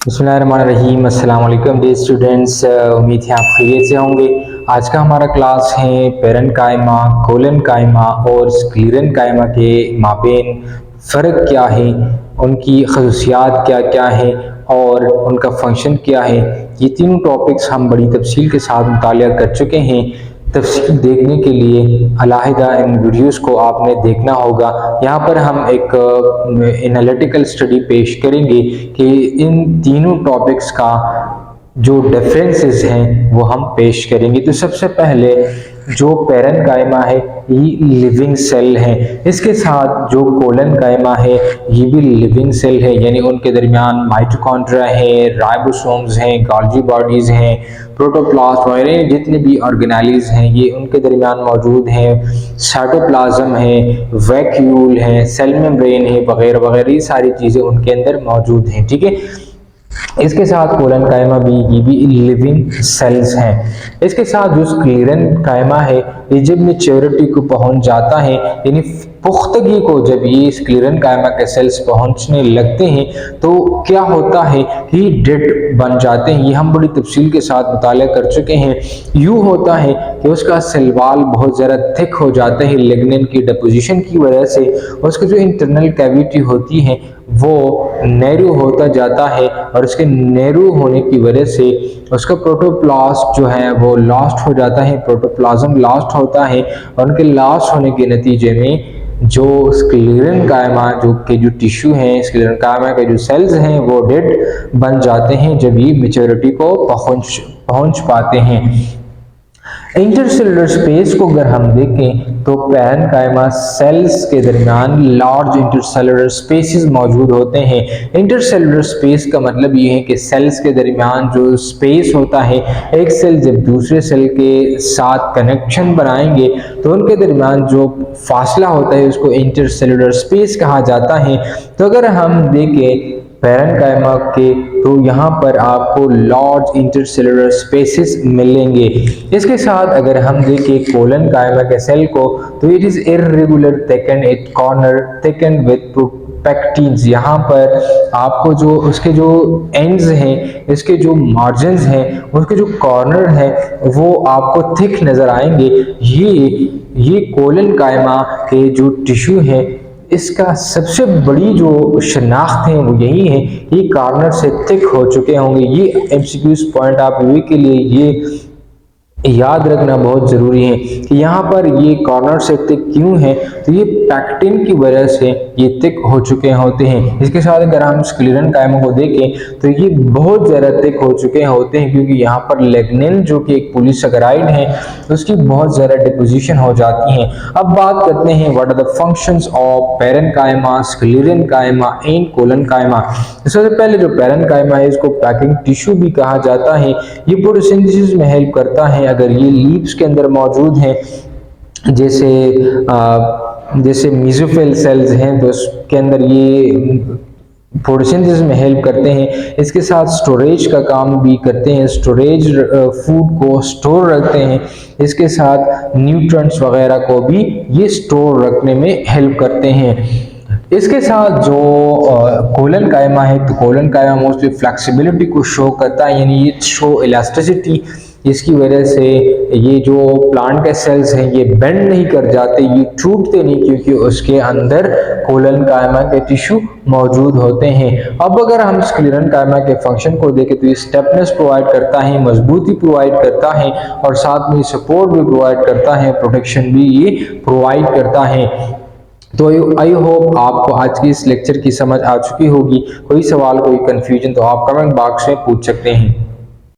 बिस्मिल्लाहिर्रहमानिर्रहीम। अस्सलाम वालेकुम डियर स्टूडेंट्स, उम्मीद है आप खैरियत से होंगे। आज का हमारा क्लास है पेरन कायमा, कोलन कायमा और स्क्लीरन कायमा के माबेन फ़र्क क्या है, उनकी खसूसियात क्या क्या है और उनका फंक्शन क्या है। ये तीनों टॉपिक्स हम बड़ी तफसील के साथ मुतालिया कर चुके हैं। तफसील देखने के लिए अलहदा इन वीडियोस को आपने देखना होगा। यहाँ पर हम एक एनालिटिकल स्टडी पेश करेंगे कि इन तीनों टॉपिक्स का जो डिफरेंसेस हैं वो हम पेश करेंगे। तो सबसे पहले जो पेरन कायमा है ये लिविंग सेल है, इसके साथ जो कोलन कायमा है ये भी लिविंग सेल है, यानी उनके दरमियान माइटोकॉन्ड्रिया है, राइबोसोम्स हैं, गोल्गी बॉडीज हैं, प्रोटोप्लास्ट वगैरह जितने भी ऑर्गेनेलीज हैं ये उनके दरमियान मौजूद हैं, साइटोप्लाज्म है, वैक्यूल है, सेल मेम्ब्रेन है, वगैरह वगैरह ये सारी चीज़ें उनके अंदर मौजूद हैं। ठीक है, इसके साथ कोलन कायमा भी ये भी लिविंग सेल्स हैं। इसके साथ जो स्क्लीरन कायमा है ये जब मेच्योरिटी को पहुंच जाता है, यानी पुख्तगी को जब ये स्क्लीरन कायमा के सेल्स पहुंचने लगते हैं तो क्या होता है कि डेड बन जाते हैं। ये हम बड़ी तफसील के साथ मुताला कर चुके हैं। यूँ होता है कि उसका सेल वॉल बहुत ज़्यादा थिक हो जाता है लिग्निन की डिपोजिशन की वजह से, उसकी जो इंटरनल कैविटी होती है वो नैरो होता जाता है और इसके नैरो होने की वजह से उसका प्रोटोप्लास्ट जो है वो लॉस्ट हो जाता है, प्रोटोप्लाज्म लॉस्ट होता है और उनके लॉस्ट होने के नतीजे में जो स्क्लीरन कायमा जो टिश्यू हैं, स्क्लीरन कायमा के जो सेल्स हैं वो डेड बन जाते हैं जब ये मेच्योरिटी को पहुंच पाते हैं। इंटरसेलुलर स्पेस को अगर हम देखें तो पेरन कायमा सेल्स के दरमियान लार्ज इंटरसेलुलर स्पेसेस मौजूद होते हैं। इंटरसेलुलर स्पेस का मतलब ये है कि सेल्स के दरमियान जो स्पेस होता है, एक सेल जब दूसरे सेल के साथ कनेक्शन बनाएंगे तो उनके दरमियान जो फासला होता है उसको इंटरसेलुलर स्पेस कहा जाता है। तो अगर हम देखें पेरन कायमा के तो यहाँ पर आपको लार्ज इंटरसेलुलर स्पेसेस मिलेंगे। इसके साथ अगर हम देखें कोलन कायमा के सेल को तो it is irregular thicken at corner thicken with pectins. यहाँ पर आपको जो उसके जो एंड्स हैं, इसके जो मार्जिन्स हैं, उसके जो कॉर्नर हैं वो आपको थिक नजर आएंगे। ये कोलन कायमा के जो टिश्यू है इसका सबसे बड़ी जो शनाख्त है वो यही है, ये कॉर्नर से थिक हो चुके होंगे। ये एमसीक्यूज पॉइंट आप के लिए ये याद रखना बहुत ज़रूरी है कि यहाँ पर ये कॉर्नर से थिक क्यों है, तो ये पैक्टिन की वजह से ये थिक हो चुके होते हैं। इसके साथ अगर हम स्क्लीरन कायमा को देखें तो ये बहुत ज़्यादा थिक हो चुके होते हैं क्योंकि यहाँ पर लिग्निन जो कि एक पॉलीसैकेराइड है उसकी बहुत ज़्यादा डिपोजिशन हो जाती है। अब बात करते हैं what are the functions of parenchyma, स्क्लीरन कायमा एंड कोलन कायमा। सबसे पहले जो पेरन कायमा है इसको पैकिंग टिश्यू भी कहा जाता है। ये फोटोसिंथेसिस में हेल्प करता है। अगर ये लीव्स के अंदर मौजूद हैं जैसे मेसोफिल सेल्स हैं तो उसके अंदर ये फोटोसिंथेसिस में हेल्प करते हैं। इसके साथ स्टोरेज का काम भी करते हैं, स्टोरेज फूड को स्टोर रखते हैं। इसके साथ न्यूट्रिएंट्स वगैरह को भी ये स्टोर रखने में हेल्प करते हैं। इसके साथ जो कोलन कायमा है तो कोलन कायमा मोस्टली फ्लेक्सिबिलिटी को शो करता है, यानी ये शो इलास्टिसिटी। इसकी वजह से ये जो प्लांट के सेल्स हैं ये बेंड नहीं कर जाते, ये टूटते नहीं क्योंकि उसके अंदर कोलन कायमा के टिश्यू मौजूद होते हैं। अब अगर हम स्क्लीरन कायमा के फंक्शन को देखें तो ये स्टेपनेस प्रोवाइड करता है, मजबूती प्रोवाइड करता है और साथ में सपोर्ट भी प्रोवाइड करता है, प्रोटेक्शन भी ये प्रोवाइड करता है। तो आई होप आपको आज की इस लेक्चर की समझ आ चुकी होगी। कोई सवाल कोई कंफ्यूजन तो आप कमेंट बॉक्स में पूछ सकते हैं।